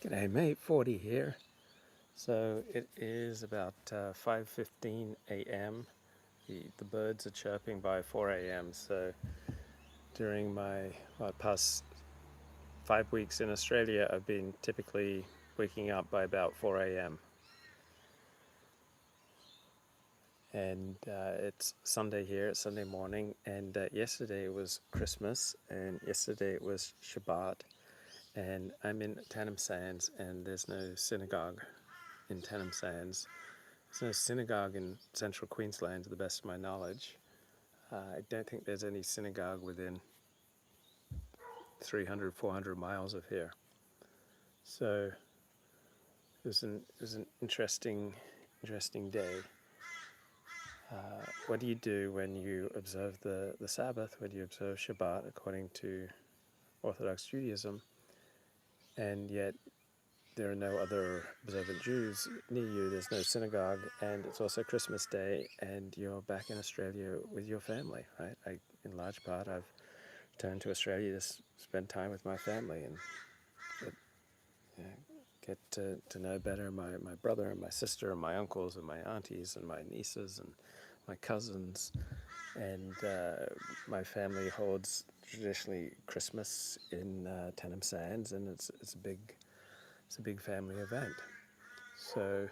G'day mate, 40 here. So it is about 5:15 a.m. The birds are chirping by 4 a.m. So during my past 5 weeks in Australia, I've been typically waking up by about 4 a.m. And it's Sunday here, it's Sunday morning, and yesterday was Christmas, and yesterday it was Shabbat, and I'm in Tannum Sands, and there's no synagogue in Tannum Sands. There's no synagogue in central Queensland, to the best of my knowledge. I don't think there's any synagogue within 300, 400 miles of here. So it was an interesting day. What do you do when you observe the Sabbath, when you observe Shabbat according to Orthodox Judaism, and yet there are no other observant Jews near you, there's no synagogue, and it's also Christmas Day, and you're back in Australia with your family, right? In large part, I've returned to Australia to spend time with my family and get to know better my brother and my sister and my uncles and my aunties and my nieces and my cousins. And my family holds traditionally Christmas in Tannum Sands, and it's a big family event. So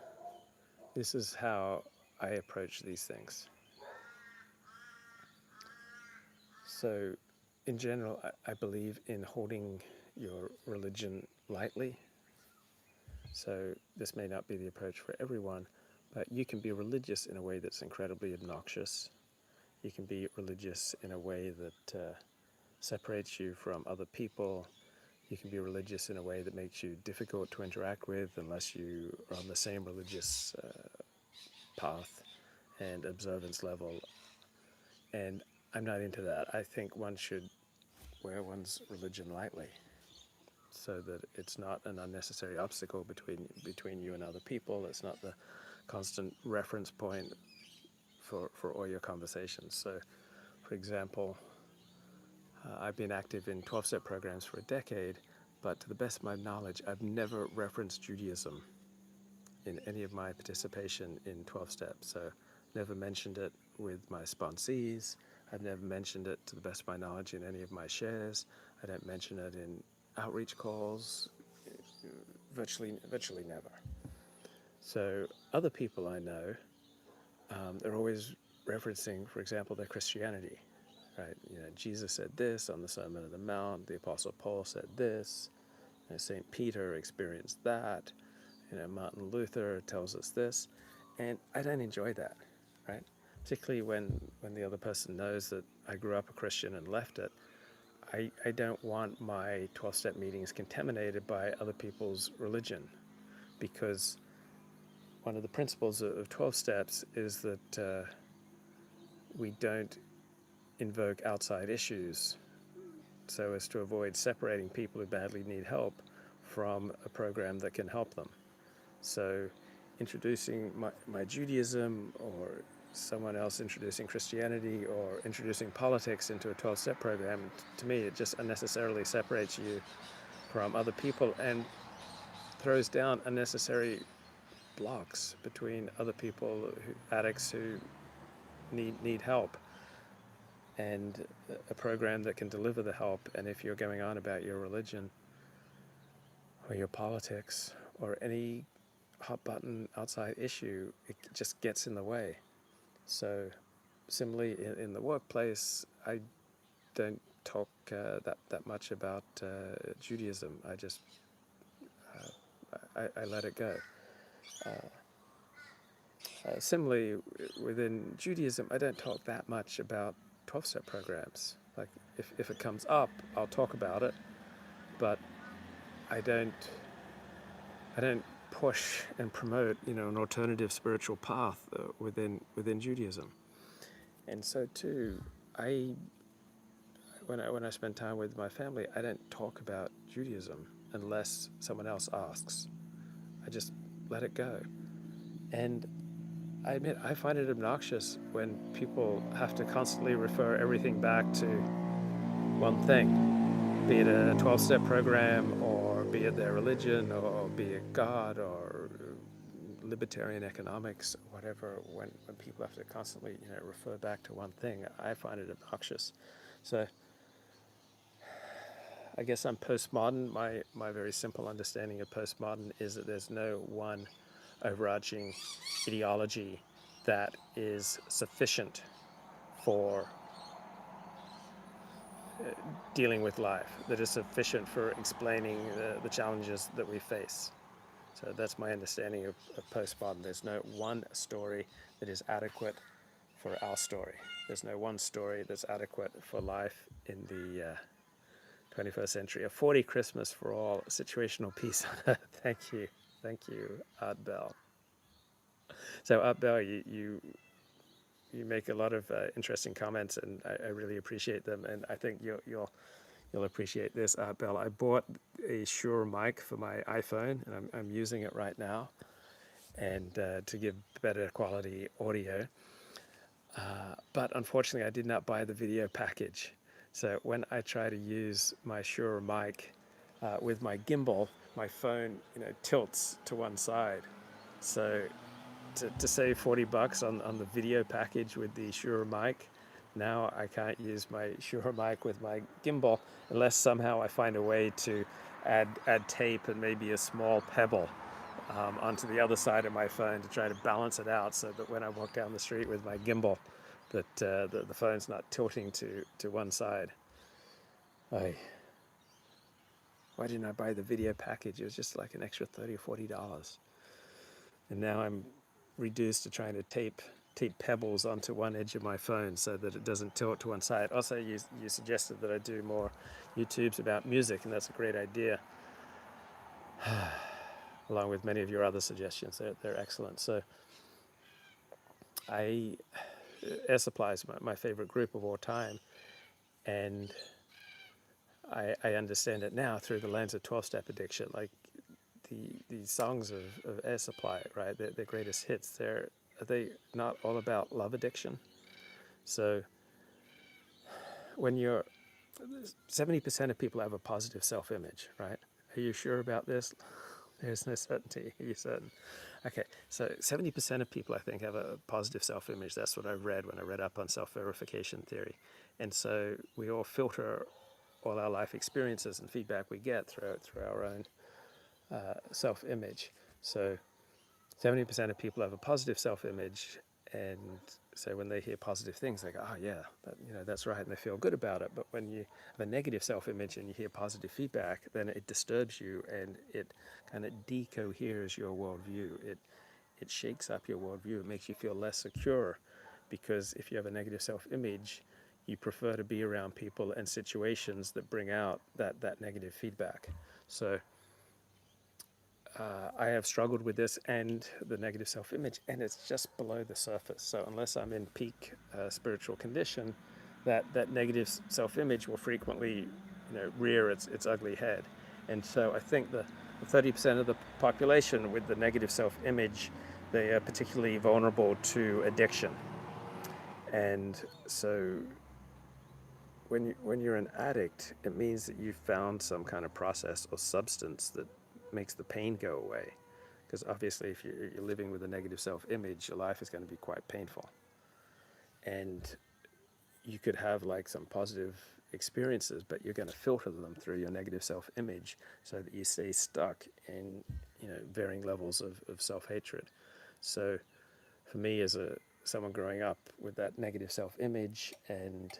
this is how I approach these things. So in general, I believe in holding your religion lightly. So this may not be the approach for everyone, but you can be religious in a way that's incredibly obnoxious. You can be religious in a way that separates you from other people. You can be religious in a way that makes you difficult to interact with unless you are on the same religious path and observance level. And I'm not into that. I think one should wear one's religion lightly so that it's not an unnecessary obstacle between you and other people. It's not the constant reference point for all your conversations. So, for example, I've been active in 12-step programs for a decade, but to the best of my knowledge, I've never referenced Judaism in any of my participation in 12 steps. So never mentioned it with my sponsees. I've never mentioned it, to the best of my knowledge, in any of my shares. I don't mention it in outreach calls, virtually never. So other people I know, they're always referencing, for example, their Christianity, right? You know, Jesus said this on the Sermon on the Mount. The Apostle Paul said this. You know, St. Peter experienced that. You know, Martin Luther tells us this, and I don't enjoy that, right? Particularly when the other person knows that I grew up a Christian and left it. I don't want my 12-step meetings contaminated by other people's religion, because one of the principles of 12 steps is that we don't invoke outside issues so as to avoid separating people who badly need help from a program that can help them. So introducing my Judaism, or someone else introducing Christianity, or introducing politics into a 12-step program, to me it just unnecessarily separates you from other people and throws down unnecessary blocks between other people, addicts who need help, and a program that can deliver the help. And if you're going on about your religion or your politics or any hot button outside issue, it just gets in the way. So similarly in the workplace, I don't talk that much about Judaism. I just I let it go. Similarly, within Judaism, I don't talk that much about 12-step programs. Like if it comes up, I'll talk about it, but I don't push and promote, an alternative spiritual path within Judaism. And so too, when I spend time with my family, I don't talk about Judaism unless someone else asks. I just let it go. And I admit, I find it obnoxious when people have to constantly refer everything back to one thing, be it a 12-step program, or be it their religion, or be it God or libertarian economics, whatever, when people have to constantly, refer back to one thing, I find it obnoxious. So I guess I'm postmodern. My very simple understanding of postmodern is that there's no one overarching ideology that is sufficient for dealing with life, that is sufficient for explaining the challenges that we face. So that's my understanding of postmodern. There's no one story that is adequate for our story. There's no one story that's adequate for life in the 21st century. A 40 Christmas for all, situational peace on earth. Thank you, Art Bell. So Art Bell, you make a lot of interesting comments, and I really appreciate them. And I think you'll appreciate this, Art Bell. I bought a Shure mic for my iPhone, and I'm using it right now, and to give better quality audio. But unfortunately, I did not buy the video package. So when I try to use my Shure mic with my gimbal, my phone, tilts to one side. So to save $40 on the video package with the Shure mic, now I can't use my Shure mic with my gimbal unless somehow I find a way to add tape and maybe a small pebble onto the other side of my phone to try to balance it out, so that when I walk down the street with my gimbal, that the phone's not tilting to one side. Why didn't I buy the video package? It was just like an extra $30 or $40. And now I'm reduced to trying to tape pebbles onto one edge of my phone so that it doesn't tilt to one side. Also, you suggested that I do more YouTubes about music, and that's a great idea. Along with many of your other suggestions, they're excellent. So Air Supply is my favorite group of all time, and I understand it now through the lens of 12-step addiction. Like the songs of Air Supply, right? Their greatest hits. Are they not all about love addiction? So when 70% of people have a positive self-image, right? Are you sure about this? There's no certainty. Are you certain? Okay, so 70% of people, I think, have a positive self-image. That's what I read when I read up on self-verification theory. And so we all filter all our life experiences and feedback we get through our own self-image. So 70% of people have a positive self-image, and so when they hear positive things, they go, "Oh yeah, that's right," and they feel good about it. But when you have a negative self-image and you hear positive feedback, then it disturbs you, and it kind of decoheres your worldview. It shakes up your worldview. It makes you feel less secure, because if you have a negative self-image, you prefer to be around people and situations that bring out that negative feedback. So I have struggled with this and the negative self-image, and it's just below the surface. So unless I'm in peak spiritual condition, that negative self-image will frequently, rear its ugly head. And so I think the 30% of the population with the negative self-image, they are particularly vulnerable to addiction. And so when you're an addict, it means that you've found some kind of process or substance that makes the pain go away. Because obviously if you're living with a negative self-image, your life is going to be quite painful. And you could have like some positive experiences, but you're going to filter them through your negative self-image so that you stay stuck in varying levels of self-hatred. So for me, as someone growing up with that negative self-image and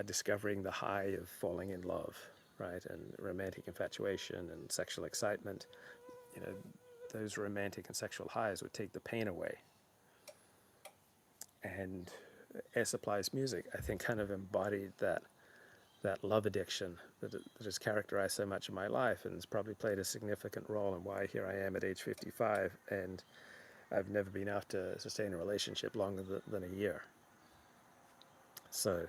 discovering the high of falling in love, right, and romantic infatuation and sexual excitement, those romantic and sexual highs would take the pain away. And Air Supply's music, I think, kind of embodied that love addiction that has characterized so much of my life, and has probably played a significant role in why here I am at age 55, and I've never been able to sustain a relationship longer than a year. So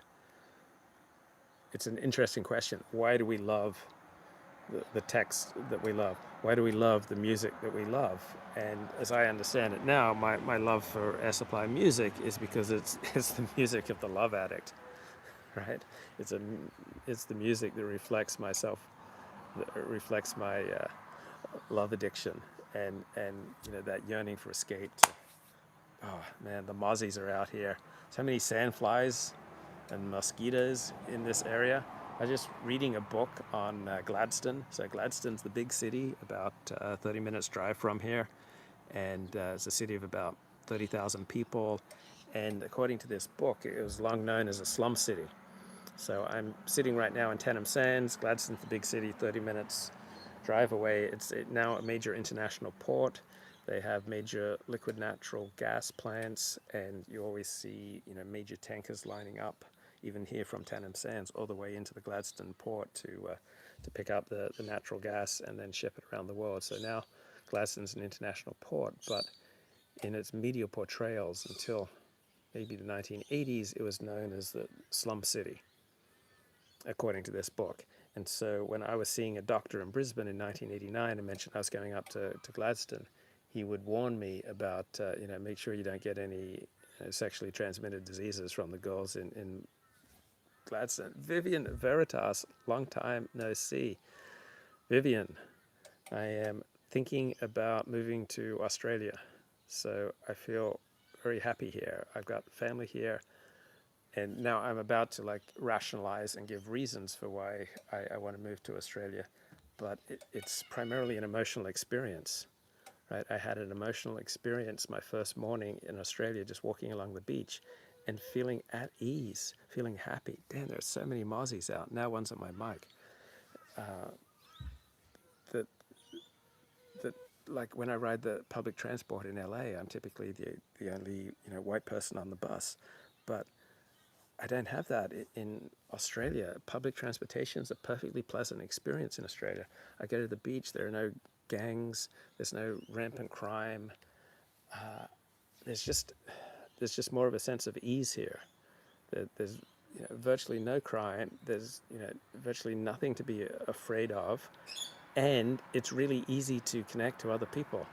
it's an interesting question. Why do we love the text that we love? Why do we love the music that we love? And as I understand it now, my love for Air Supply music is because it's the music of the love addict, right? It's the music that reflects myself, that reflects my love addiction, and that yearning for escape. Oh man, the mozzies are out here. So many sandflies and mosquitoes in this area. I was just reading a book on Gladstone. So Gladstone's the big city, about 30 minutes drive from here, and it's a city of about 30,000 people. And according to this book, it was long known as a slum city. So I'm sitting right now in Tenham Sands. Gladstone's the big city, 30 minutes drive away. It's now a major international port. They have major liquid natural gas plants, and you always see major tankers lining up, even here from Tenham Sands, all the way into the Gladstone port to pick up the natural gas and then ship it around the world. So now Gladstone's an international port, but in its media portrayals until maybe the 1980s, it was known as the slum city, according to this book. And so when I was seeing a doctor in Brisbane in 1989 and mentioned I was going up to Gladstone, he would warn me about, make sure you don't get any sexually transmitted diseases from the girls in Gladstone. Vivian Veritas, long time no see. Vivian, I am thinking about moving to Australia. So I feel very happy here. I've got family here. And now I'm about to rationalize and give reasons for why I want to move to Australia. But it's primarily an emotional experience, right? I had an emotional experience my first morning in Australia, just walking along the beach and feeling at ease, feeling happy. Damn, there's so many mozzies out. Now one's at my mic. That like when I ride the public transport in LA, I'm typically the only white person on the bus. But I don't have that in Australia. Public transportation is a perfectly pleasant experience in Australia. I go to the beach, there are no gangs, there's no rampant crime. There's just more of a sense of ease here. There's virtually no crime. There's virtually nothing to be afraid of, and it's really easy to connect to other people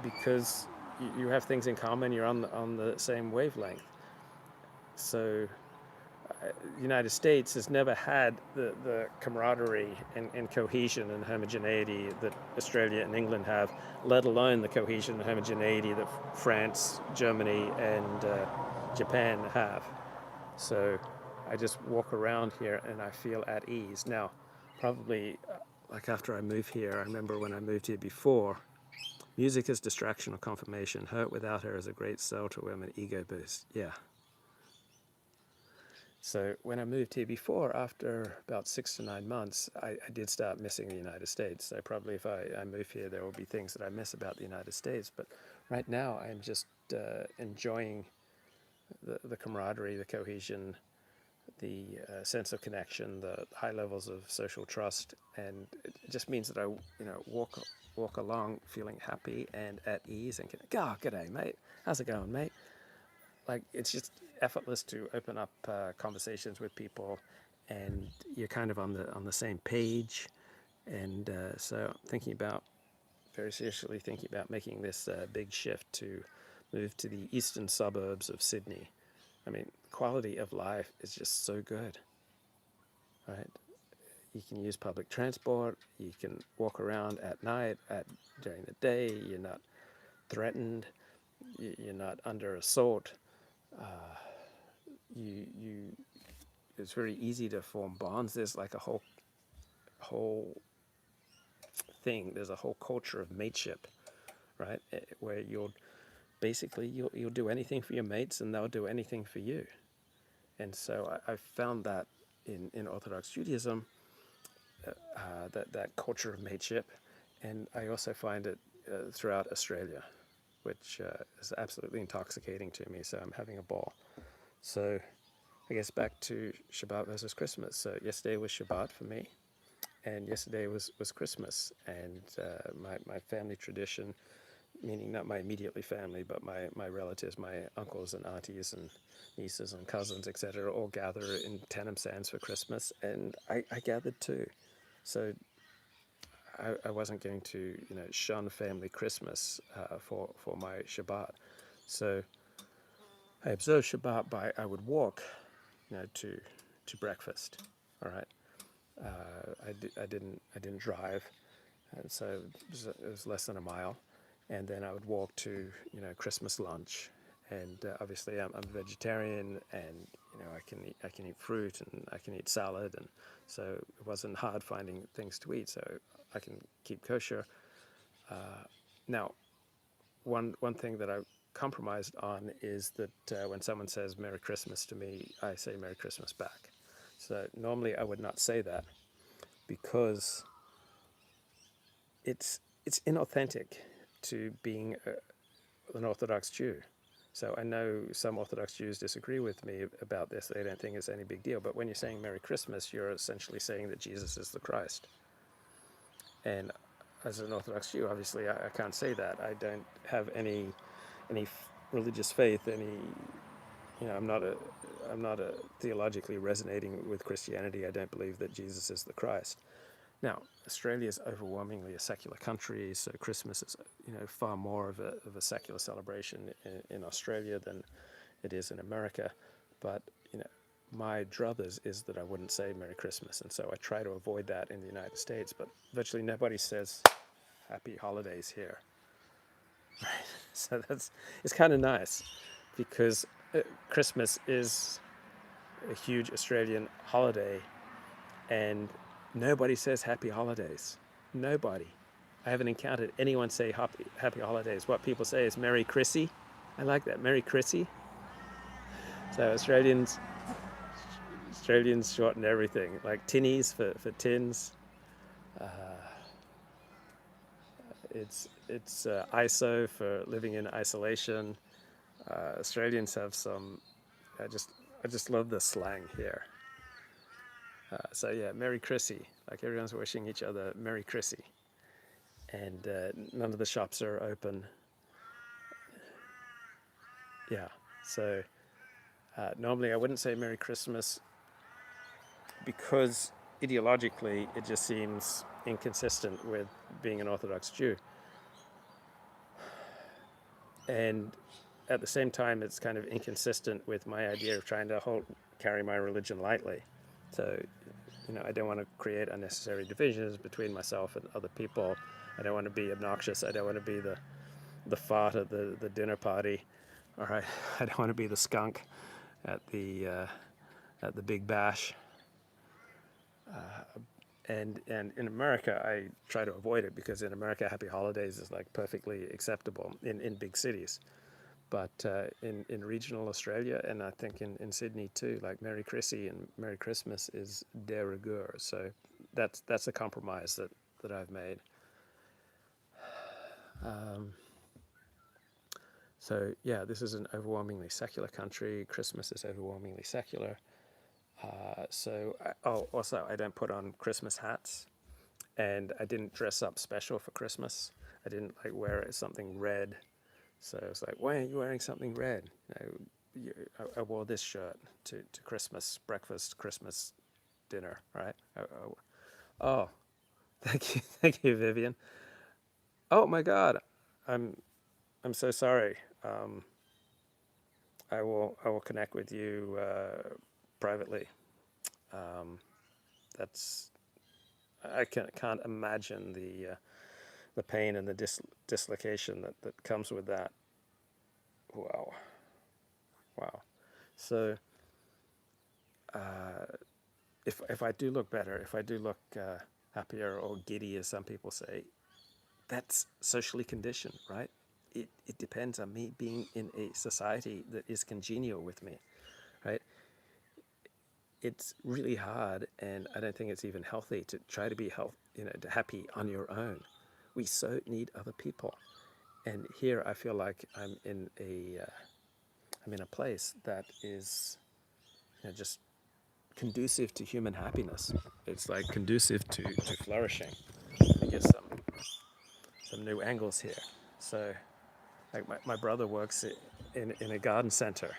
because you have things in common. You're on the same wavelength. So the United States has never had the camaraderie and cohesion and homogeneity that Australia and England have, let alone the cohesion and homogeneity that France, Germany, and Japan have. So I just walk around here and I feel at ease. Now, probably after I move here, I remember when I moved here before, music is distraction or confirmation. Hurt without her is a great sell to women, ego boost. Yeah. So when I moved here before, after about 6 to 9 months, I did start missing the United States. So probably if I move here, there will be things that I miss about the United States. But right now, I'm just enjoying the camaraderie, the cohesion, the sense of connection, the high levels of social trust, and it just means that I walk along feeling happy and at ease and g'day mate, how's it going mate? It's just effortless to open up conversations with people, and you're kind of on the same page. And so very seriously thinking about making this big shift to move to the eastern suburbs of Sydney. I mean, quality of life is just so good, right? You can use public transport, you can walk around at night, during the day, you're not threatened, you're not under assault. It's very easy to form bonds. There's like a whole thing. There's a whole culture of mateship, right? Where you'll do anything for your mates, and they'll do anything for you. And so I found that in Orthodox Judaism, that culture of mateship, and I also find it throughout Australia, which is absolutely intoxicating to me. So I'm having a ball. So I guess back to Shabbat versus Christmas. So yesterday was Shabbat for me, and yesterday was Christmas. And my family tradition, meaning not my immediately family, but my relatives, my uncles and aunties and nieces and cousins, etc., all gather in Tenham Sands for Christmas, and I gathered too. So I wasn't going to shun family Christmas for my Shabbat. So I observed Shabbat by I would walk to breakfast. All right. I didn't drive. and so it was less than a mile. And then I would walk to, Christmas lunch. And obviously, I'm a vegetarian, and I can eat fruit, and I can eat salad, and so it wasn't hard finding things to eat. So I can keep kosher. Now, one thing that I compromised on is that when someone says Merry Christmas to me, I say Merry Christmas back. So normally I would not say that because it's inauthentic to being an Orthodox Jew. So I know some Orthodox Jews disagree with me about this. They don't think it's any big deal. But when you're saying Merry Christmas, you're essentially saying that Jesus is the Christ. And as an Orthodox Jew, obviously, I can't say that. I don't have any religious faith. I'm not a theologically resonating with Christianity. I don't believe that Jesus is the Christ. Now, Australia is overwhelmingly a secular country, so Christmas is, far more of a secular celebration in Australia than it is in America. But, my druthers is that I wouldn't say Merry Christmas, and so I try to avoid that in the United States. But virtually nobody says Happy Holidays here, right? So it's kind of nice because Christmas is a huge Australian holiday, and nobody says Happy Holidays. Nobody. I haven't encountered anyone say Happy Holidays. What people say is Merry Chrissy. I like that, Merry Chrissy. So Australians shorten everything, like tinnies for tins. It's ISO for living in isolation. Australians have some. I just love the slang here. So yeah, Merry Chrissy. Like everyone's wishing each other Merry Chrissy. And none of the shops are open. Yeah, so normally I wouldn't say Merry Christmas because ideologically it just seems inconsistent with being an Orthodox Jew. And at the same time, it's kind of inconsistent with my idea of trying to carry my religion lightly. So, I don't want to create unnecessary divisions between myself and other people. I don't want to be obnoxious. I don't want to be the fart at the dinner party. All right, I don't want to be the skunk at the big bash. And in America, I try to avoid it because in America, Happy Holidays is like perfectly acceptable in big cities. But in regional Australia, and I think in Sydney too, like Merry Chrissy and Merry Christmas is de rigueur. So that's a compromise that I've made. So yeah, this is an overwhelmingly secular country. Christmas is overwhelmingly secular. Also, I don't put on Christmas hats, and I didn't dress up special for Christmas. I didn't like wear something red. So I was like, why aren't you wearing something red? I wore this shirt to Christmas breakfast, Christmas dinner, right? Oh, thank you, Vivian. Oh my God, I'm so sorry. I will connect with you privately. That's I can't imagine the pain and the dislocation that comes with that. Wow. So if I do look better, if I do look happier or giddy, as some people say, that's socially conditioned, right? It depends on me being in a society that is congenial with me, right? It's really hard, and I don't think it's even healthy to try to be happy on your own. We so need other people, and here I feel like I'm in a place that is just conducive to human happiness. It's like conducive to flourishing. I guess some new angles here. So, like my brother works in a garden center,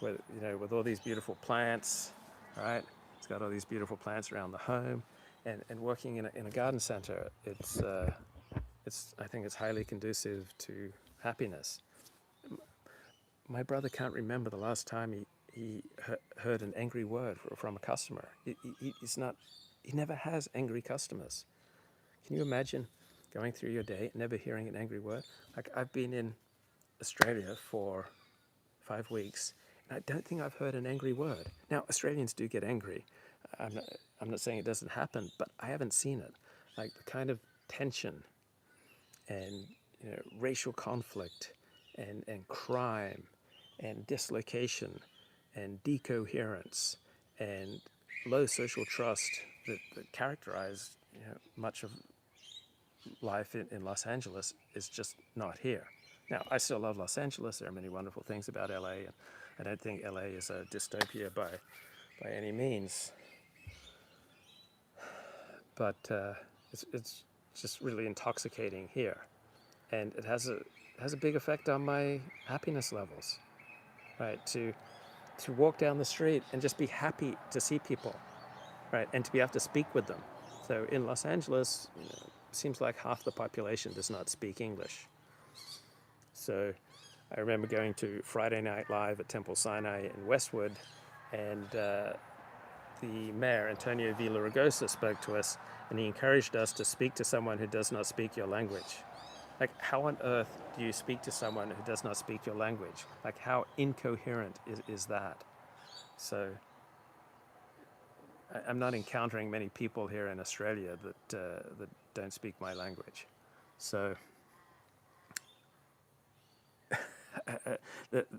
with all these beautiful plants, right? He's got all these beautiful plants around the home, and working in a garden center, it's I think it's highly conducive to happiness. My brother can't remember the last time he heard an angry word from a customer. He never has angry customers. Can you imagine going through your day, never hearing an angry word. Like, I've been in Australia for 5 weeks, and I don't think I've heard an angry word. Now, Australians do get angry. I'm not saying it doesn't happen, but I haven't seen it. Like, the kind of tension and racial conflict and crime and dislocation and decoherence and low social trust that characterize much of life in Los Angeles is just not here. Now, I still love Los Angeles. There are many wonderful things about LA, and I don't think LA is a dystopia by any means. But it's just really intoxicating here, and it has a big effect on my happiness levels. Right, to walk down the street and just be happy to see people, right, and to be able to speak with them. So in Los Angeles, it seems like half the population does not speak English. So I remember going to Friday Night Live at Temple Sinai in Westwood, and the mayor, Antonio Villaraigosa, spoke to us, and he encouraged us to speak to someone who does not speak your language. Like, how on earth do you speak to someone who does not speak your language? Like, how incoherent is that? So I'm not encountering many people here in Australia that don't speak my language. So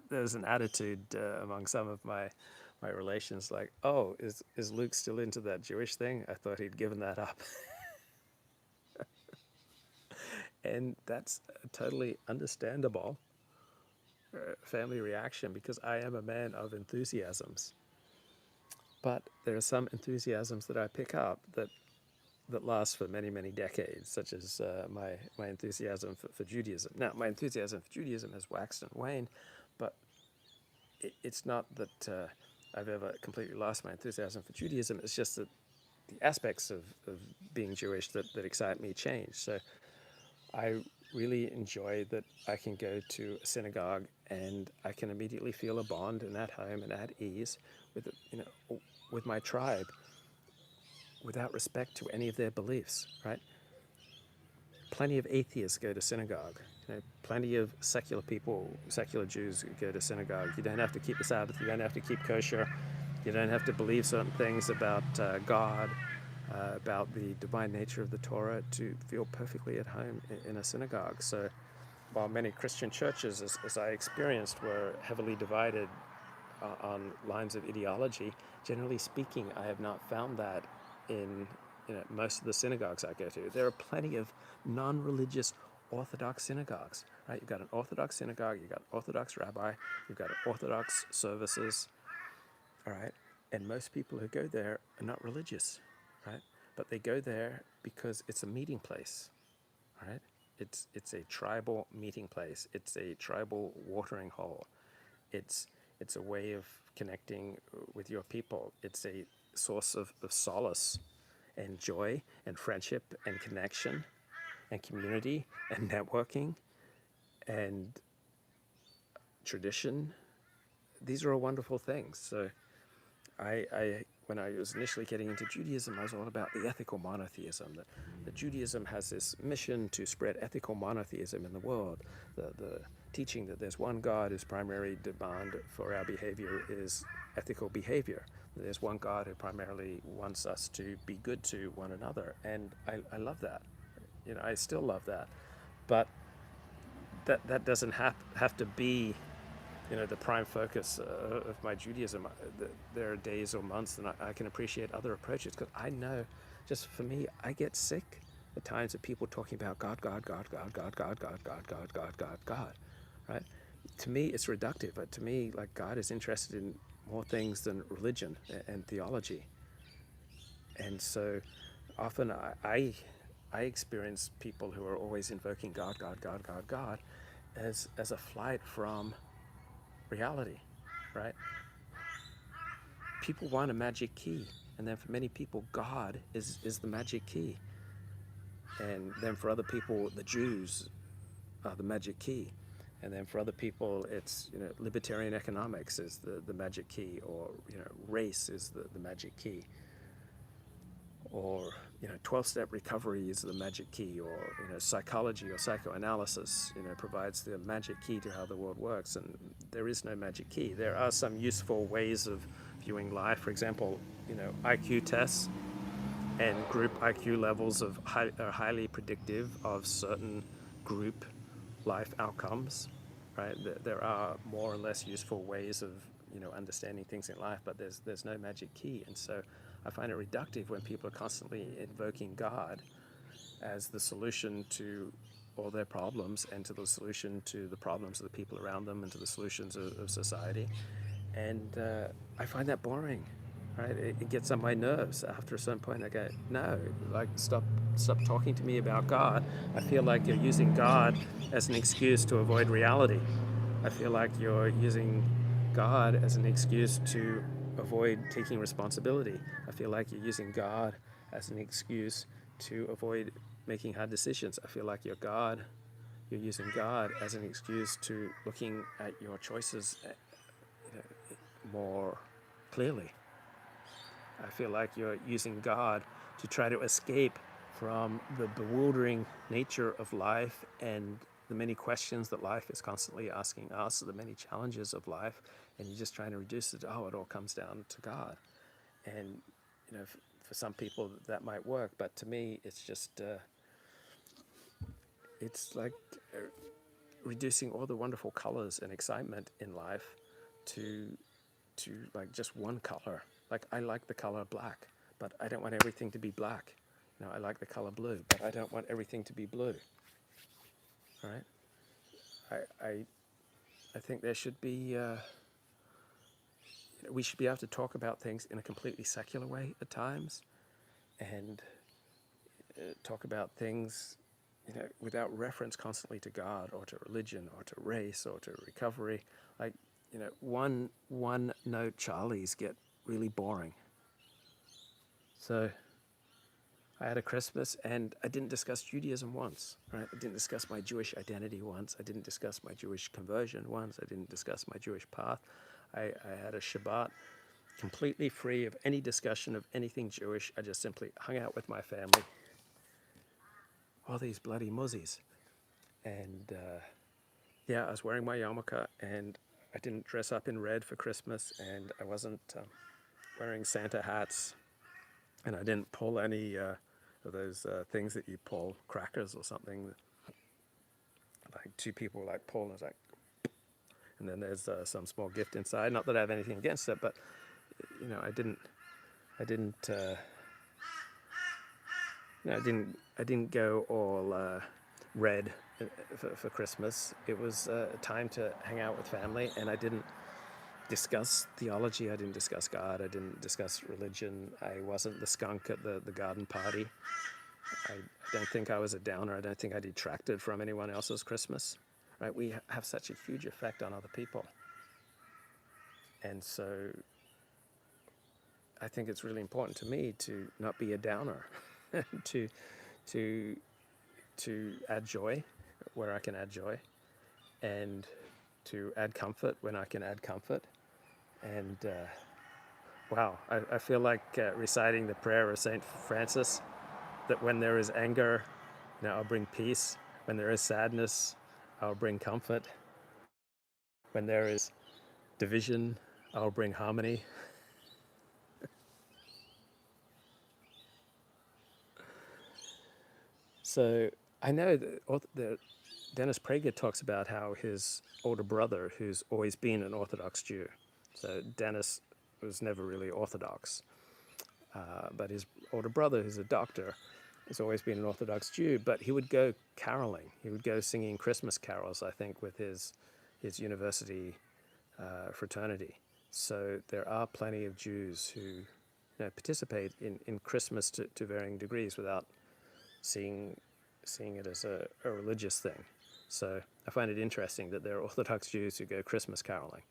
there's an attitude among some of my relations like, oh, is Luke still into that Jewish thing? I thought he'd given that up. And that's a totally understandable family reaction, because I am a man of enthusiasms. But there are some enthusiasms that I pick up that last for many, many decades, such as my enthusiasm for Judaism. Now, my enthusiasm for Judaism has waxed and waned, but it's not that I've ever completely lost my enthusiasm for Judaism. It's just that the aspects of being Jewish that excite me change. So I really enjoy that I can go to a synagogue and I can immediately feel a bond and at home and at ease with my tribe, without respect to any of their beliefs, right? Plenty of atheists go to synagogue. Plenty of secular people, secular Jews go to synagogue. You don't have to keep the Sabbath. You don't have to keep kosher. You don't have to believe certain things about God, about the divine nature of the Torah to feel perfectly at home in a synagogue. So while many Christian churches, as I experienced, were heavily divided on lines of ideology, generally speaking, I have not found that in most of the synagogues I go to. There are plenty of non-religious Orthodox synagogues, right? You've got an Orthodox synagogue, you've got an Orthodox rabbi, you've got Orthodox services, all right? And most people who go there are not religious, right? But they go there because it's a meeting place, all right? It's a tribal meeting place. It's a tribal watering hole. It's a way of connecting with your people. It's a source of solace and joy and friendship and connection and community and networking and tradition. These are all wonderful things. So I when I was initially getting into Judaism, I was all about the ethical monotheism, that Judaism has this mission to spread ethical monotheism in the world, the teaching that there's one God whose primary demand for our behavior is ethical behavior. There's one God who primarily wants us to be good to one another, and I love that. I still love that, but that doesn't have to be the prime focus of my Judaism. There are days or months that I can appreciate other approaches, because I know, just for me, I get sick at times of people talking about God, God, God, God, God, God, God, God, God, God, God, God, right? To me, it's reductive. But to me, like, God is interested in more things than religion and theology. And so often I experience people who are always invoking God, God, God, God, God as a flight from reality, right? People want a magic key, and then for many people, God is the magic key. And then for other people, the Jews are the magic key. And then for other people, it's libertarian economics is the magic key, or race is the magic key. or 12-step recovery is the magic key, or psychology or psychoanalysis provides the magic key to how the world works. And there is no magic key. There are some useful ways of viewing life. For example, IQ tests and group IQ levels are highly predictive of certain group life outcomes, right? There are more or less useful ways of understanding things in life, but there's no magic key. And so I find it reductive when people are constantly invoking God as the solution to all their problems, and to the solution to the problems of the people around them, and to the solutions of society. And I find that boring, right? It gets on my nerves. After a certain point, I go, no, like stop talking to me about God. I feel like you're using God as an excuse to avoid reality. I feel like you're using God as an excuse to avoid taking responsibility. I feel like you're using God as an excuse to avoid making hard decisions. I feel like you're using God as an excuse to looking at your choices more clearly. I feel like you're using God to try to escape from the bewildering nature of life and the many questions that life is constantly asking us, the many challenges of life, and you're just trying to reduce it. Oh, it all comes down to God. And for some people that might work, but to me, it's just it's like reducing all the wonderful colors and excitement in life to like just one color. Like, I like the color black, but I don't want everything to be black. I like the color blue, but I don't want everything to be blue. All right. I think there should be we should be able to talk about things in a completely secular way at times, and talk about things without reference constantly to God or to religion or to race or to recovery. Like, one note Charlies get really boring. So I had a Christmas and I didn't discuss Judaism once, right? I didn't discuss my Jewish identity once. I didn't discuss my Jewish conversion once. I didn't discuss my Jewish path. I had a Shabbat completely free of any discussion of anything Jewish. I just simply hung out with my family. All these bloody muzzies. And yeah, I was wearing my yarmulke, and I didn't dress up in red for Christmas, and I wasn't wearing Santa hats, and I didn't pull any of those things that you pull, crackers or something. Like, two people like pull, and it's like, and then there's some small gift inside. Not that I have anything against it, but I didn't go all red for Christmas. It was time to hang out with family, and I didn't discuss theology. I didn't discuss God. I didn't discuss religion. I wasn't the skunk at the garden party. I don't think I was a downer. I don't think I detracted from anyone else's Christmas. Right? We have such a huge effect on other people. And so I think it's really important to me to not be a downer, to add joy where I can add joy, and to add comfort when I can add comfort. And wow, I feel like reciting the prayer of St. Francis, that when there is anger, I'll bring peace. When there is sadness, I'll bring comfort. When there is division, I'll bring harmony. So I know that Dennis Prager talks about how his older brother, who's always been an Orthodox Jew, so Dennis was never really Orthodox, but his older brother, who's a doctor, has always been an Orthodox Jew, but he would go caroling. He would go singing Christmas carols, I think, with his university fraternity. So there are plenty of Jews who participate in Christmas to varying degrees without seeing it as a religious thing. So I find it interesting that there are Orthodox Jews who go Christmas caroling.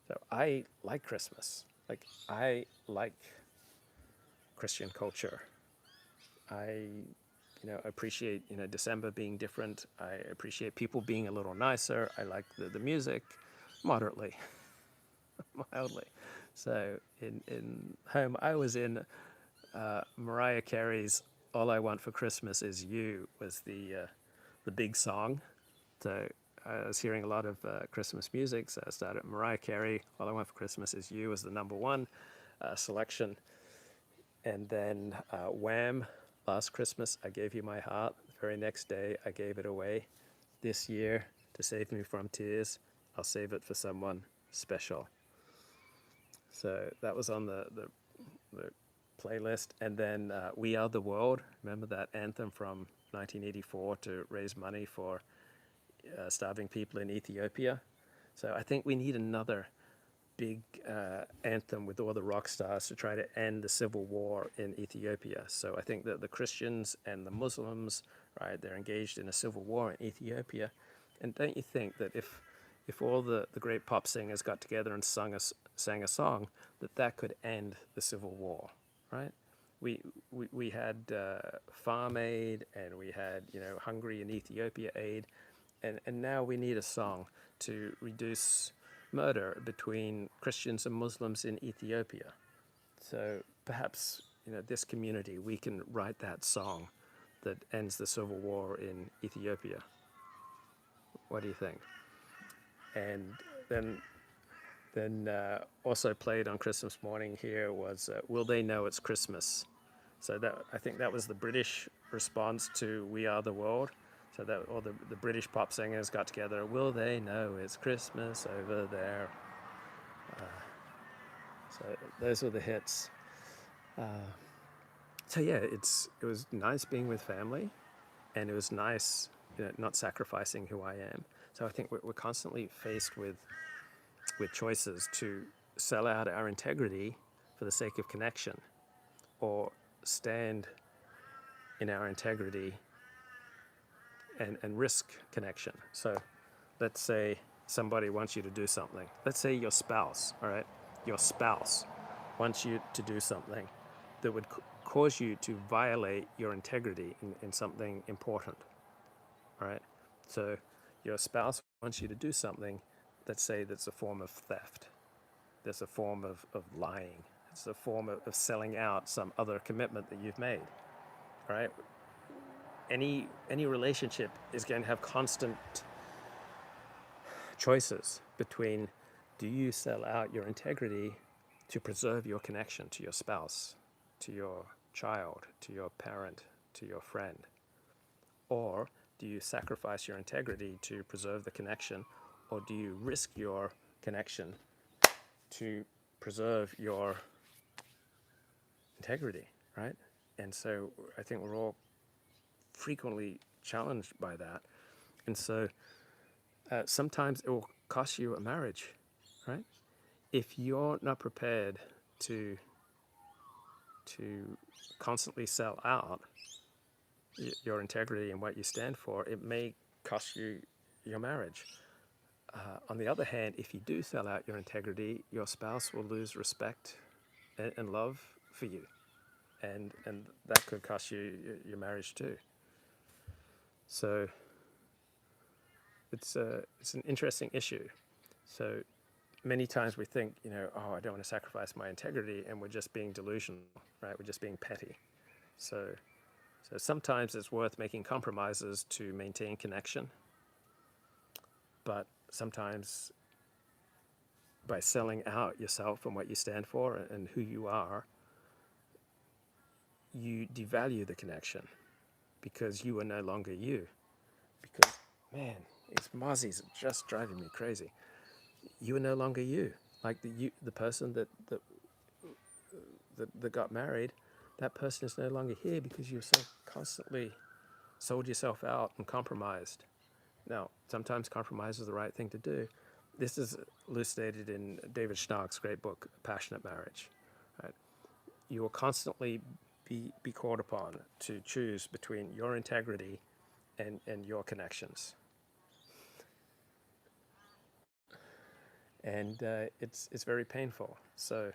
So I like Christmas. Like, I like Christian culture. I appreciate December being different. I appreciate people being a little nicer. I like the music moderately, mildly. So in home I was in, Mariah Carey's "All I Want for Christmas Is You" was the big song. So I was hearing a lot of Christmas music. So I started Mariah Carey. "All I Want for Christmas Is You" was the number one selection, and then Wham! "Last Christmas I Gave You My Heart." The very next day I gave it away. This year, to save me from tears, I'll save it for someone special. So that was on the playlist. And then "We Are the World." Remember that anthem from 1984 to raise money for starving people in Ethiopia? So I think we need another big anthem with all the rock stars to try to end the civil war in Ethiopia. So I think that the Christians and the Muslims, right, they're engaged in a civil war in Ethiopia. And don't you think that if all the great pop singers got together and sang a song, that could end the civil war, right? We had Farm Aid, and we had, Hungry and Ethiopia Aid, and now we need a song to reduce murder between Christians and Muslims in Ethiopia. So perhaps, this community, we can write that song that ends the civil war in Ethiopia. What do you think? And then also played on Christmas morning here was "Will They Know It's Christmas?" So I think that was the British response to "We Are the World." So that all the British pop singers got together. "Will they know it's Christmas over there?" So those were the hits. So yeah, it was nice being with family, and it was nice, not sacrificing who I am. So I think we're constantly faced with choices to sell out our integrity for the sake of connection, or stand in our integrity and risk connection. So let's say somebody wants you to do something. Let's say your spouse, all right? Your spouse wants you to do something that would cause you to violate your integrity in something important, all right? So your spouse wants you to do something, let's say that's a form of theft. There's a form of lying. It's a form of selling out some other commitment that you've made, all right? Any relationship is going to have constant choices between, do you sell out your integrity to preserve your connection to your spouse, to your child, to your parent, to your friend? Or do you sacrifice your integrity to preserve the connection? Or do you risk your connection to preserve your integrity, right? And so I think we're all frequently challenged by that. And so sometimes it will cost you a marriage, right? If you're not prepared to constantly sell out your integrity and what you stand for, it may cost you your marriage. On the other hand, if you do sell out your integrity, your spouse will lose respect and love for you, and that could cost you your marriage too. So it's an interesting issue. So many times we think, oh, I don't want to sacrifice my integrity, and we're just being delusional, right? We're just being petty. So sometimes it's worth making compromises to maintain connection, but sometimes by selling out yourself and what you stand for and who you are, you devalue the connection because you are no longer you. Because, man, these mozzies are just driving me crazy. You are no longer you. Like the person that got married, that person is no longer here because you've so constantly sold yourself out and compromised. Now, sometimes compromise is the right thing to do. This is elucidated in David Schnarch's great book, Passionate Marriage. Right? You will constantly be called upon to choose between your integrity and your connections. And it's very painful. So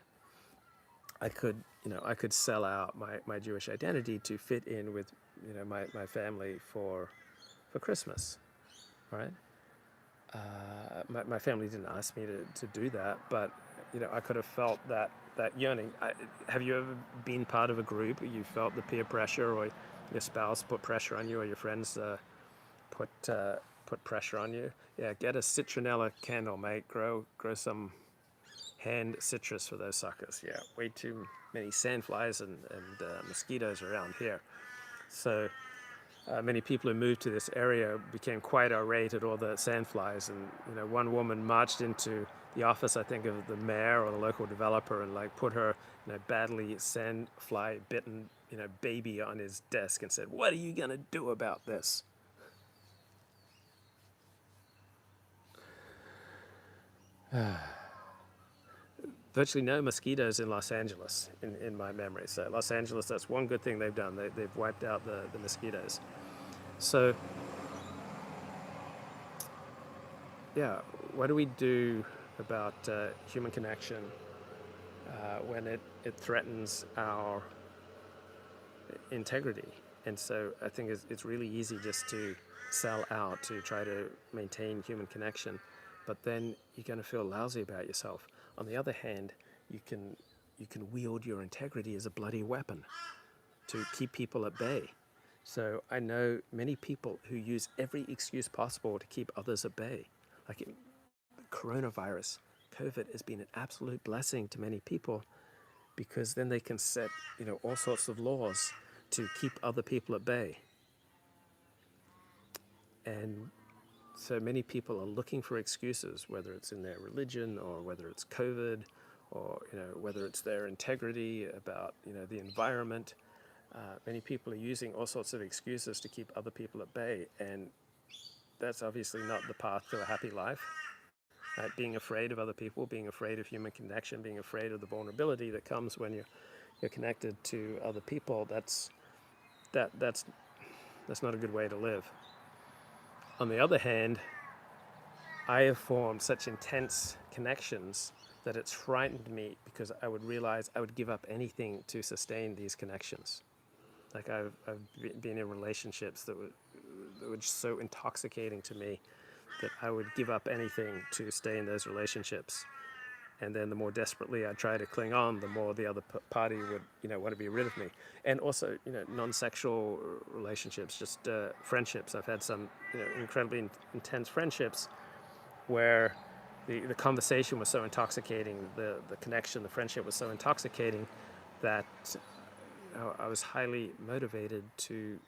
I could sell out my Jewish identity to fit in with my family for Christmas, right? My family didn't ask me to do that, but I could have felt that that yearning. Have you ever been part of a group where you felt the peer pressure, or your spouse put pressure on you, or your friends put pressure on you? Yeah, get a citronella candle, mate. Grow some hand citrus for those suckers. Yeah, way too many sandflies and mosquitoes around here. So many people who moved to this area became quite irate at all the sandflies, and one woman marched into the office, I think, of the mayor or the local developer, and like put her badly sandfly bitten baby on his desk and said, "What are you gonna do about this?" Virtually no mosquitoes in Los Angeles in my memory. So Los Angeles, that's one good thing they've done. They've wiped out the mosquitoes. So yeah, what do we do about human connection when it threatens our integrity? And so I think it's really easy just to sell out to try to maintain human connection, but then you're going to feel lousy about yourself. On the other hand, you can wield your integrity as a bloody weapon to keep people at bay. So I know many people who use every excuse possible to keep others at bay. Like coronavirus, COVID has been an absolute blessing to many people, because then they can set all sorts of laws to keep other people at bay. And so many people are looking for excuses, whether it's in their religion or whether it's COVID, or whether it's their integrity about the environment. Many people are using all sorts of excuses to keep other people at bay, and that's obviously not the path to a happy life. Being afraid of other people, being afraid of human connection, being afraid of the vulnerability that comes when you're connected to other people, that's not a good way to live. On the other hand, I have formed such intense connections that it's frightened me, because I would realize I would give up anything to sustain these connections. Like I've been in relationships that were just so intoxicating to me that I would give up anything to stay in those relationships. And then the more desperately I try to cling on, the more the other party would, want to be rid of me. And also, non-sexual relationships, just friendships. I've had some, incredibly intense friendships where the conversation was so intoxicating, the connection, the friendship was so intoxicating that I was highly motivated to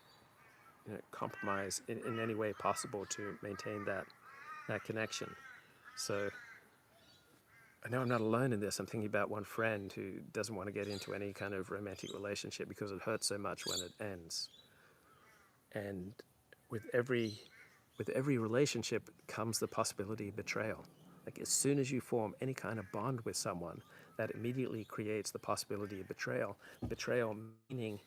compromise in any way possible to maintain that connection. So I know I'm not alone in this. I'm thinking about one friend who doesn't want to get into any kind of romantic relationship because it hurts so much when it ends. And with every relationship comes the possibility of betrayal. Like as soon as you form any kind of bond with someone, that immediately creates the possibility of betrayal. Betrayal meaning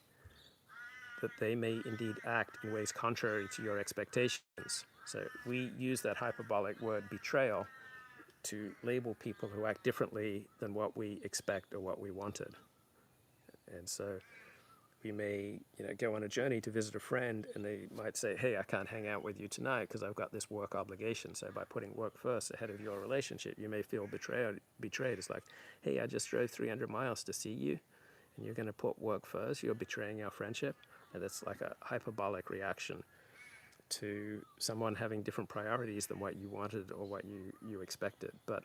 that they may indeed act in ways contrary to your expectations. So we use that hyperbolic word betrayal to label people who act differently than what we expect or what we wanted. And so we may go on a journey to visit a friend, and they might say, "Hey, I can't hang out with you tonight because I've got this work obligation." So by putting work first ahead of your relationship, you may feel betrayed. It's like, "Hey, I just drove 300 miles to see you, and you're going to put work first. You're betraying our friendship." And that's like a hyperbolic reaction to someone having different priorities than what you wanted or what you expected. But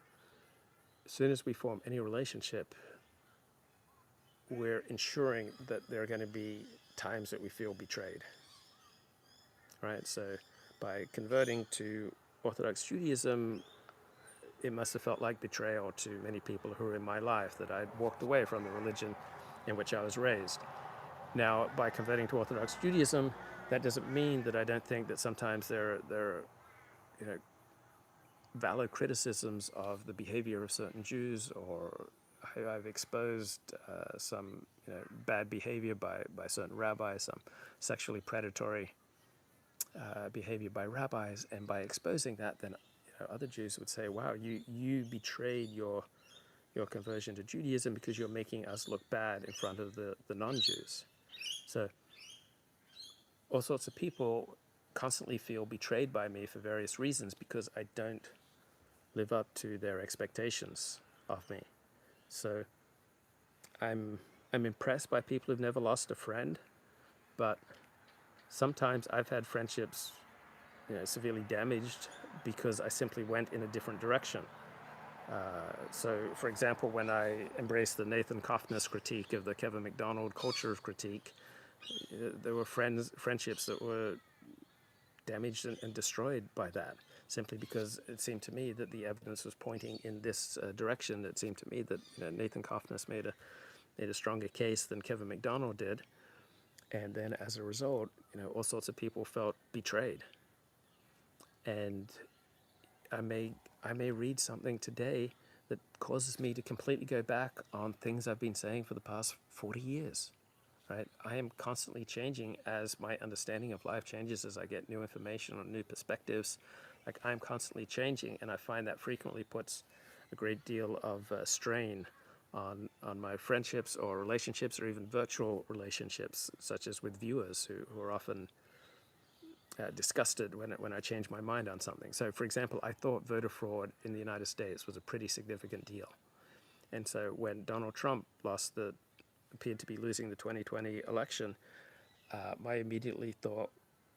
as soon as we form any relationship, we're ensuring that there are going to be times that we feel betrayed, right? So by converting to Orthodox Judaism, it must have felt like betrayal to many people who were in my life, that I'd walked away from the religion in which I was raised. Now, by converting to Orthodox Judaism, that doesn't mean that I don't think that sometimes there are valid criticisms of the behavior of certain Jews, or I've exposed some bad behavior by certain rabbis, some sexually predatory behavior by rabbis, and by exposing that, then other Jews would say, "Wow, you betrayed your conversion to Judaism because you're making us look bad in front of the non-Jews." So all sorts of people constantly feel betrayed by me for various reasons because I don't live up to their expectations of me. So I'm impressed by people who've never lost a friend, but sometimes I've had friendships, severely damaged because I simply went in a different direction. So, for example, when I embraced the Nathan Koffner's critique of the Kevin McDonald culture of critique, there were friendships that were damaged and destroyed by that, simply because it seemed to me that the evidence was pointing in this direction. It seemed to me that Nathan Koffner made a stronger case than Kevin McDonald did, and then as a result, all sorts of people felt betrayed. And I may read something today that causes me to completely go back on things I've been saying for the past 40 years. Right? I am constantly changing as my understanding of life changes, as I get new information or new perspectives. Like, I'm constantly changing, and I find that frequently puts a great deal of strain on my friendships or relationships, or even virtual relationships, such as with viewers who are often disgusted when I change my mind on something. So, for example, I thought voter fraud in the United States was a pretty significant deal. And so when Donald Trump appeared to be losing the 2020 election, my immediately thought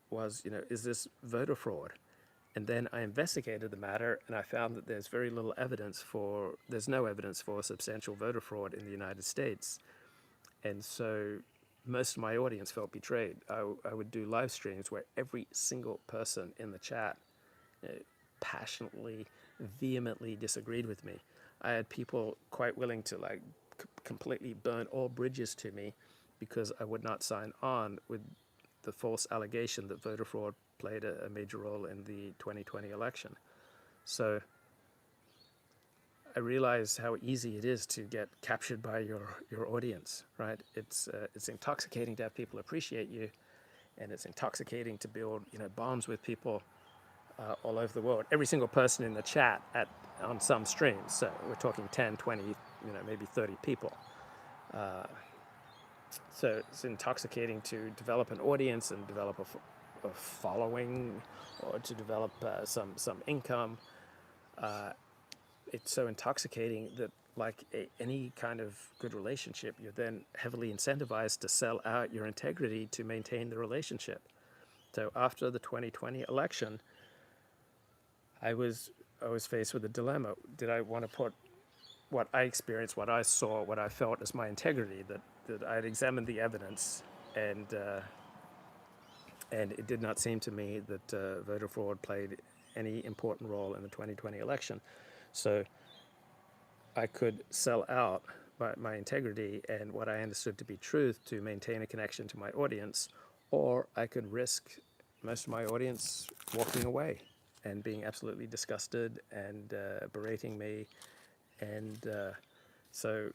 was, is this voter fraud? And then I investigated the matter, and I found that there's no evidence for substantial voter fraud in the United States. And so most of my audience felt betrayed. I would do live streams where every single person in the chat passionately, vehemently disagreed with me. I had people quite willing to completely burn all bridges to me because I would not sign on with the false allegation that voter fraud played a major role in the 2020 election. So I realize how easy it is to get captured by your audience, right? It's intoxicating to have people appreciate you, and it's intoxicating to build bonds with people all over the world. Every single person in the chat on some streams, so we're talking 10, 20, maybe 30 people. So it's intoxicating to develop an audience and develop a following, or to develop some income. It's so intoxicating that, like any kind of good relationship, you're then heavily incentivized to sell out your integrity to maintain the relationship. So after the 2020 election, I was faced with a dilemma. Did I want to put what I experienced, what I saw, what I felt as my integrity, that I had examined the evidence, and it did not seem to me that voter fraud played any important role in the 2020 election. So I could sell out my integrity and what I understood to be truth to maintain a connection to my audience, or I could risk most of my audience walking away and being absolutely disgusted and berating me. And so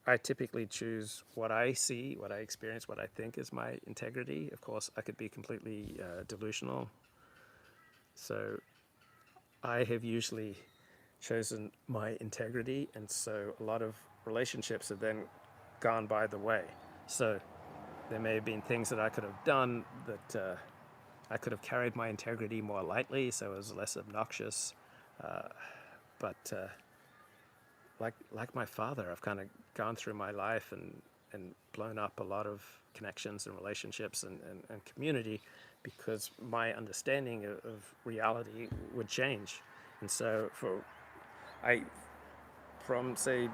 I typically choose what I see, what I experience, what I think is my integrity. Of course, I could be completely delusional. So I have usually chosen my integrity, and so a lot of relationships have then gone by the way. So there may have been things that I could have done that I could have carried my integrity more lightly, so it was less obnoxious. But like my father, I've kind of gone through my life and blown up a lot of connections and relationships and community, because my understanding of reality would change. And so from say,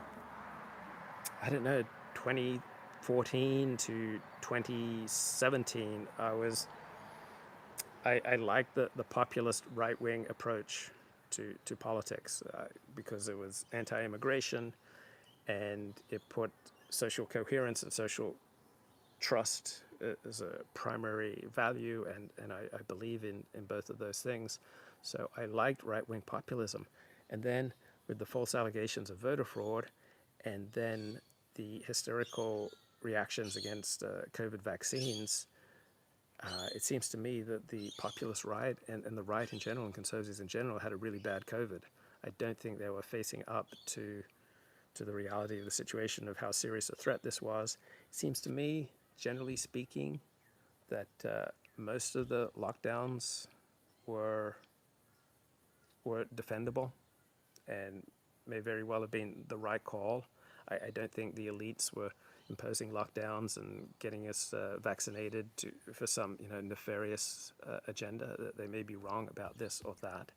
I don't know, 2014 to 2017, I liked the populist right-wing approach to politics because it was anti-immigration, and it put social coherence and social trust as a primary value, and I believe in both of those things. So I liked right-wing populism. And then with the false allegations of voter fraud, and then the hysterical reactions against COVID vaccines, it seems to me that the populist right and the right in general, and conservatives in general, had a really bad COVID. I don't think they were facing up to the reality of the situation, of how serious a threat this was. It seems to me, generally speaking, that most of the lockdowns were defendable and may very well have been the right call. I don't think the elites were imposing lockdowns and getting us vaccinated for some nefarious agenda. They may be wrong about this or that,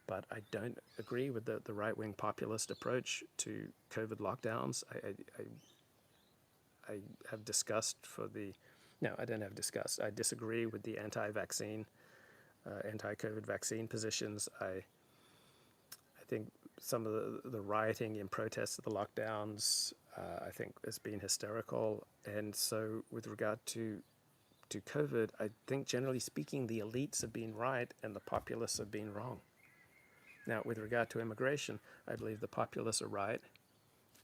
but I don't agree with the right-wing populist approach to COVID lockdowns. I have discussed for the no, I don't have discussed. I disagree with the anti-vaccine, anti-COVID vaccine positions. I think some of the rioting in protests of the lockdowns, I think, has been hysterical. And so with regard to COVID, I think generally speaking, the elites have been right and the populists have been wrong. Now, with regard to immigration, I believe the populists are right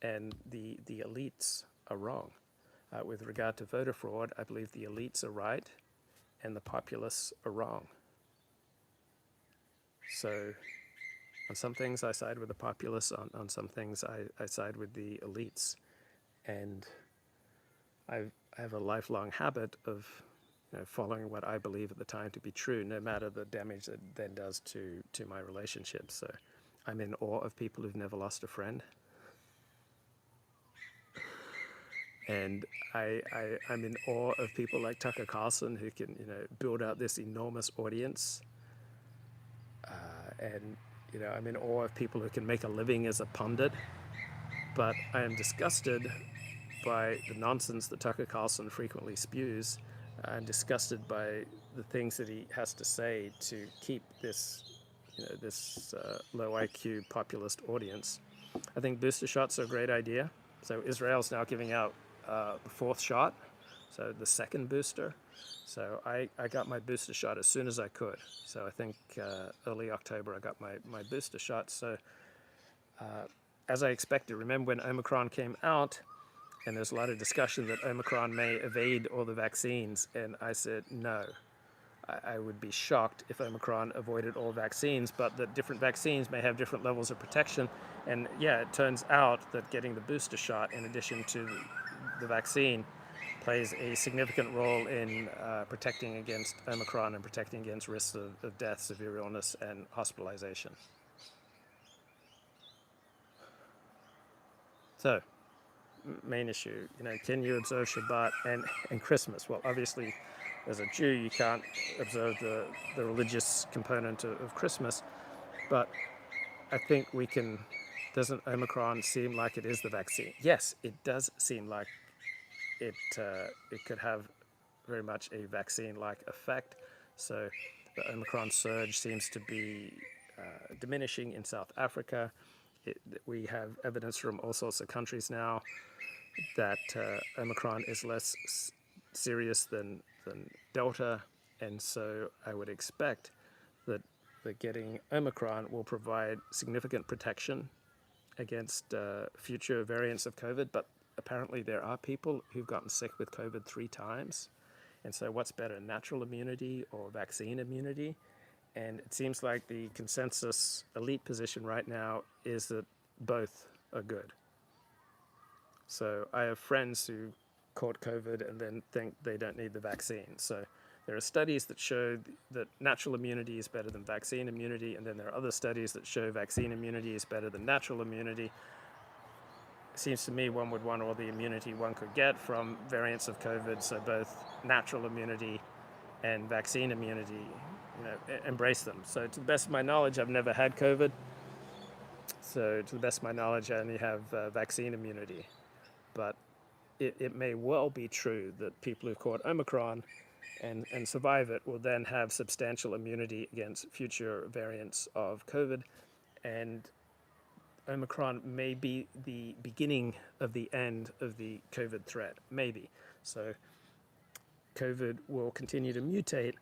and the elites are wrong. With regard to voter fraud, I believe the elites are right and the populists are wrong. So on some things I side with the populists, on some things I side with the elites. And I have a lifelong habit of following what I believe at the time to be true, no matter the damage that then does to my relationships. So I'm in awe of people who've never lost a friend. And I'm in awe of people like Tucker Carlson who can build out this enormous audience. And I'm in awe of people who can make a living as a pundit. But I am disgusted by the nonsense that Tucker Carlson frequently spews. I'm disgusted by the things that he has to say to keep this low IQ populist audience. I think booster shots are a great idea. So Israel's now giving out the fourth shot, so the second booster. So I got my booster shot as soon as I could. So I think early October I got my booster shot. So as I expected, remember when Omicron came out, and there's a lot of discussion that Omicron may evade all the vaccines, and I said no. I would be shocked if Omicron avoided all vaccines, but that different vaccines may have different levels of protection. And yeah, it turns out that getting the booster shot in addition to the vaccine plays a significant role in protecting against Omicron and protecting against risks of death, severe illness, and hospitalization. So, main issue, can you observe Shabbat and Christmas? Well, obviously, as a Jew, you can't observe the religious component of Christmas, but I think we can. Doesn't Omicron seem like it is the vaccine? Yes, it does seem like it could have very much a vaccine-like effect. So the Omicron surge seems to be diminishing in South Africa. We have evidence from all sorts of countries now that Omicron is less serious than Delta, and so I would expect that getting Omicron will provide significant protection against future variants of COVID, but apparently there are people who've gotten sick with COVID 3 times. And so what's better, natural immunity or vaccine immunity? And it seems like the consensus elite position right now is that both are good. So I have friends who caught COVID and then think they don't need the vaccine. So there are studies that show that natural immunity is better than vaccine immunity, and then there are other studies that show vaccine immunity is better than natural immunity. It seems to me one would want all the immunity one could get from variants of COVID, so both natural immunity and vaccine immunity, embrace them. So to the best of my knowledge, I've never had COVID. So to the best of my knowledge, I only have vaccine immunity. But it may well be true that people who caught Omicron and survive it will then have substantial immunity against future variants of COVID. And Omicron may be the beginning of the end of the COVID threat, maybe. So COVID will continue to mutate,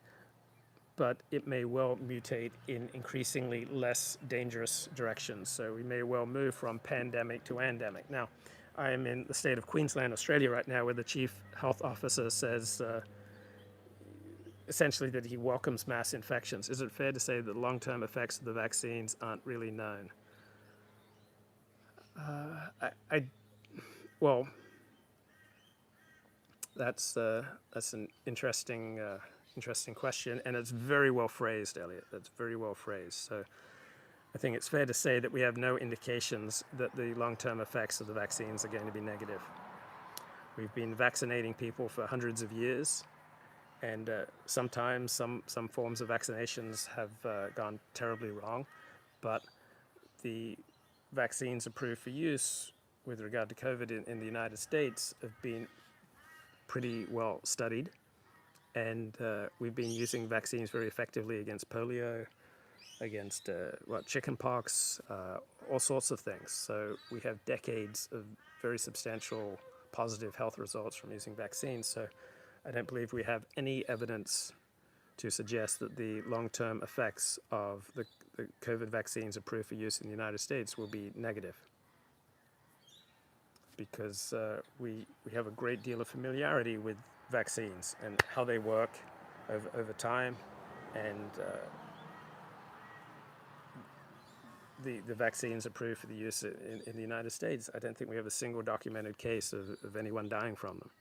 but it may well mutate in increasingly less dangerous directions. So we may well move from pandemic to endemic. Now, I am in the state of Queensland, Australia right now, where the chief health officer says essentially that he welcomes mass infections. Is it fair to say that the long-term effects of the vaccines aren't really known? Well, that's an interesting question, and it's very well phrased, Elliot. That's very well phrased. So I think it's fair to say that we have no indications that the long-term effects of the vaccines are going to be negative. We've been vaccinating people for hundreds of years, and sometimes some forms of vaccinations have gone terribly wrong, but the vaccines approved for use with regard to COVID in the United States have been pretty well studied, and we've been using vaccines very effectively against polio, against chickenpox, all sorts of things. So we have decades of very substantial positive health results from using vaccines. So I don't believe we have any evidence to suggest that the long-term effects of the COVID vaccines approved for use in the United States will be negative, because we have a great deal of familiarity with vaccines and how they work over time, and the vaccines approved for the use in the United States, I don't think we have a single documented case of anyone dying from them.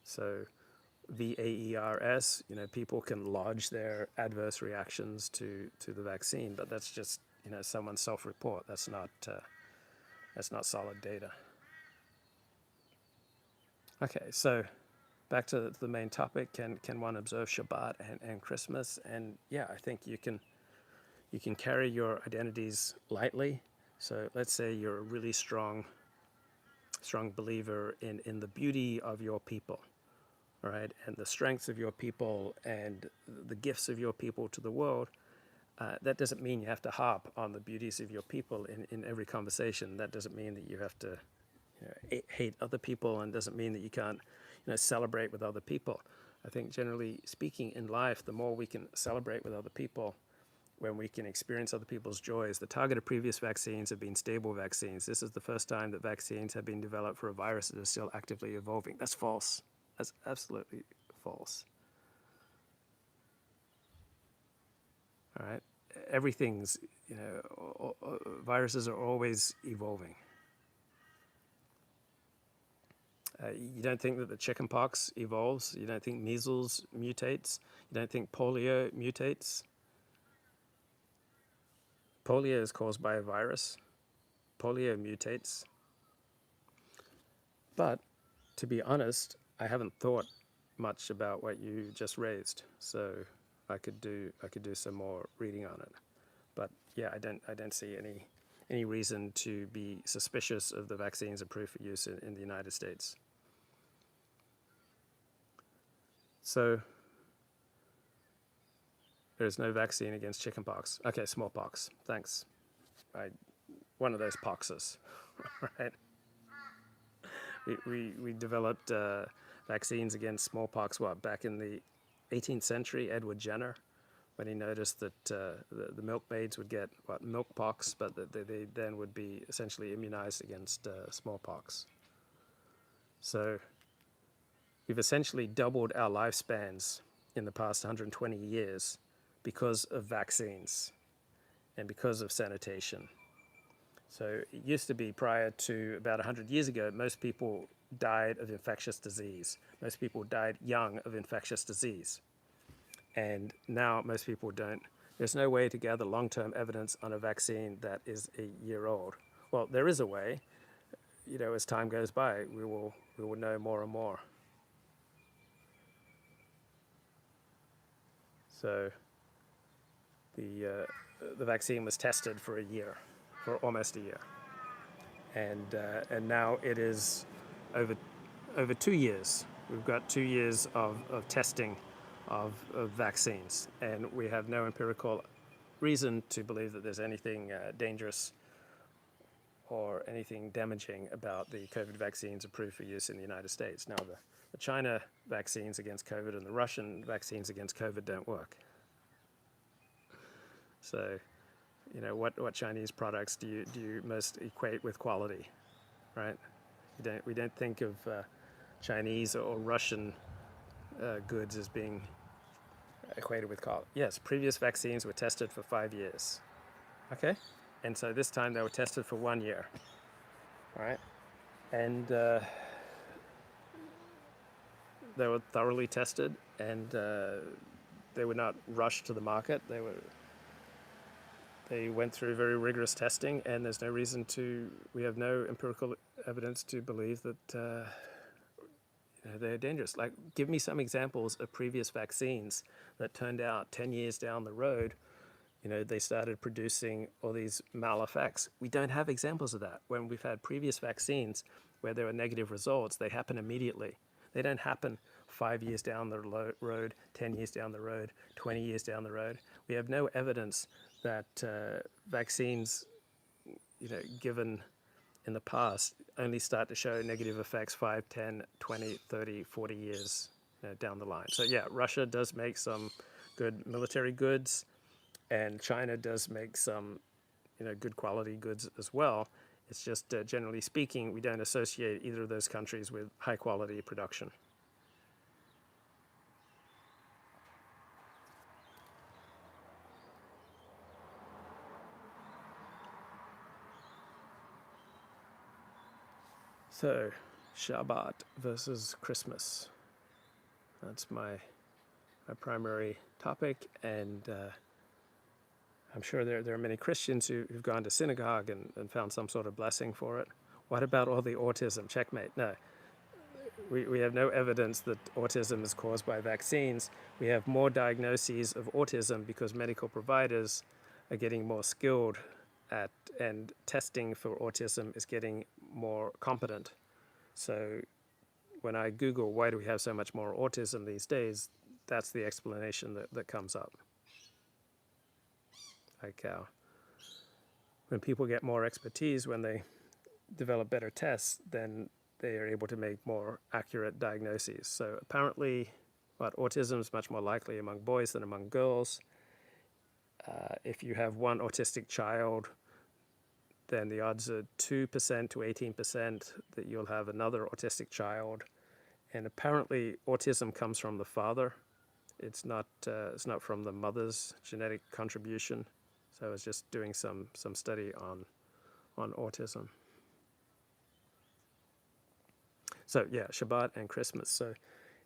So VAERS, people can lodge their adverse reactions to the vaccine, but that's just, someone's self-report. That's not solid data. Okay, so back to the main topic. Can one observe Shabbat and Christmas? And yeah, I think you can carry your identities lightly. So let's say you're a really strong believer in the beauty of your people, all right, and the strengths of your people and the gifts of your people to the world. That doesn't mean you have to harp on the beauties of your people in every conversation. That doesn't mean that you have to hate other people, and doesn't mean that you can't celebrate with other people. I think generally speaking in life, the more we can celebrate with other people, when we can experience other people's joys. The target of previous vaccines have been stable vaccines. This is the first time that vaccines have been developed for a virus that is still actively evolving. That's false. That's absolutely false. All right? Everything's, viruses are always evolving. You don't think that the chickenpox evolves? You don't think measles mutates? You don't think polio mutates? Polio is caused by a virus. Polio mutates. But to be honest, I haven't thought much about what you just raised, so I could do some more reading on it. But yeah, I don't see any reason to be suspicious of the vaccines approved for use in the United States. So there's no vaccine against chickenpox. Okay, smallpox. Thanks. One of those poxes, right? We developed vaccines against smallpox, back in the 18th century, Edward Jenner, when he noticed that the milkmaids would get, milkpox, but that they then would be essentially immunized against smallpox. So we've essentially doubled our lifespans in the past 120 years because of vaccines and because of sanitation. So it used to be, prior to about 100 years ago, most people died of infectious disease. Most people died young of infectious disease. And now most people don't. There's no way to gather long-term evidence on a vaccine that is a year old. Well, there is a way. As time goes by, we will know more and more. So the vaccine was tested for almost a year, and now it is over 2 years. We've got 2 years of testing of vaccines, and we have no empirical reason to believe that there's anything dangerous or anything damaging about the COVID vaccines approved for use in the United States. Now, the China vaccines against COVID and the Russian vaccines against COVID don't work. So, what Chinese products do you most equate with quality, right? We don't think of Chinese or Russian goods as being equated with quality. Yes, previous vaccines were tested for 5 years, okay? And so this time they were tested for 1 year, all right? And they were thoroughly tested, and they were not rushed to the market. They went through very rigorous testing, and there's no reason we have no empirical evidence to believe that they're dangerous. Like, give me some examples of previous vaccines that turned out 10 years down the road, they started producing all these mal effects. We don't have examples of that. When we've had previous vaccines where there were negative results, they happen immediately. They don't happen 5 years down the road, 10 years down the road, 20 years down the road. We have no evidence that vaccines, given in the past, only start to show negative effects 5, 10, 20, 30, 40 years down the line. So yeah, Russia does make some good military goods, and China does make some good quality goods as well. It's just generally speaking, we don't associate either of those countries with high quality production. So, Shabbat versus Christmas. That's my primary topic, and I'm sure there are many Christians who've gone to synagogue and found some sort of blessing for it. What about all the autism? Checkmate. No. We have no evidence that autism is caused by vaccines. We have more diagnoses of autism because medical providers are getting more skilled at, and testing for autism is getting more competent. So when I Google why do we have so much more autism these days, that's the explanation that comes up. Like when people get more expertise, when they develop better tests, then they are able to make more accurate diagnoses. So apparently, autism is much more likely among boys than among girls. If you have one autistic child, then the odds are 2% to 18% that you'll have another autistic child. And apparently, autism comes from the father. It's not from the mother's genetic contribution. So I was just doing some study on autism. So yeah, Shabbat and Christmas. So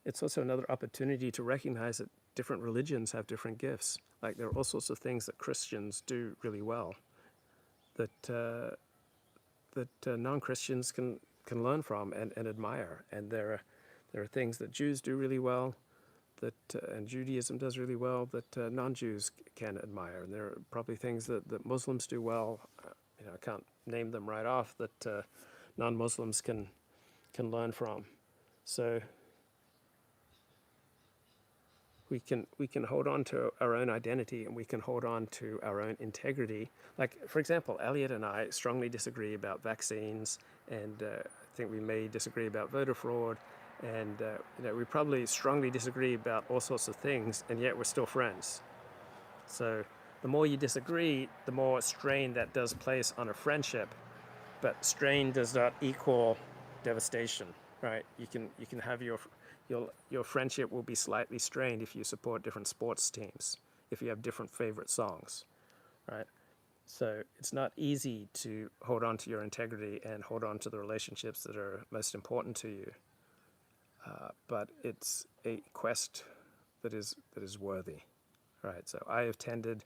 it's also another opportunity to recognize that different religions have different gifts. Like there are all sorts of things that Christians do really well that non-Christians can learn from and admire. And there are things that Jews do really well, that and Judaism does really well, that non-Jews can admire. And there are probably things that Muslims do well. I can't name them right off, that non-Muslims can learn from. So we can hold on to our own identity, and we can hold on to our own integrity. Like, for example, Elliot and I strongly disagree about vaccines, and I think we may disagree about voter fraud, and we probably strongly disagree about all sorts of things, and yet we're still friends. So the more you disagree, the more strain that does place on a friendship, but strain does not equal devastation, right? You can have your friendship will be slightly strained if you support different sports teams, if you have different favorite songs, right? So it's not easy to hold on to your integrity and hold on to the relationships that are most important to you, but it's a quest that is worthy, right? So I have tended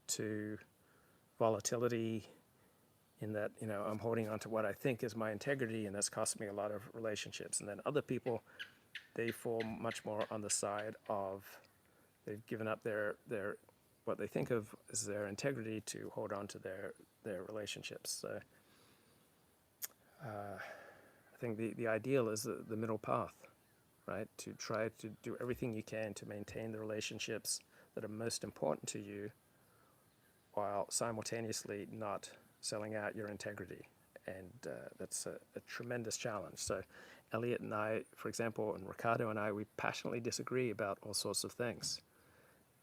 to volatility, in that, I'm holding on to what I think is my integrity, and that's cost me a lot of relationships. And then other people, they fall much more on the side of they've given up their what they think of as their integrity to hold on to their relationships. So I think the ideal is the middle path, right? To try to do everything you can to maintain the relationships that are most important to you, while simultaneously not selling out your integrity. And that's a tremendous challenge. So Elliot and I, for example, and Ricardo and I, we passionately disagree about all sorts of things.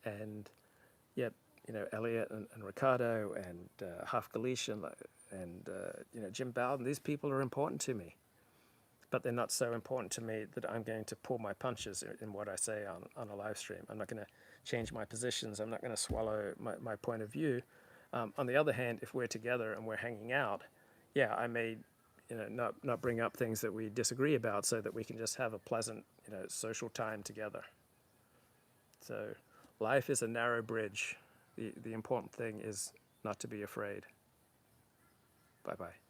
And yet, Elliot and Ricardo and Haf Galish and Jim Bowden, these people are important to me. But they're not so important to me that I'm going to pull my punches in what I say on a live stream. I'm not going to change my positions. I'm not going to swallow my point of view. On the other hand, if we're together and we're hanging out, yeah, I may not bring up things that we disagree about, so that we can just have a pleasant social time together. So life is a narrow bridge. The important thing is not to be afraid. Bye-bye.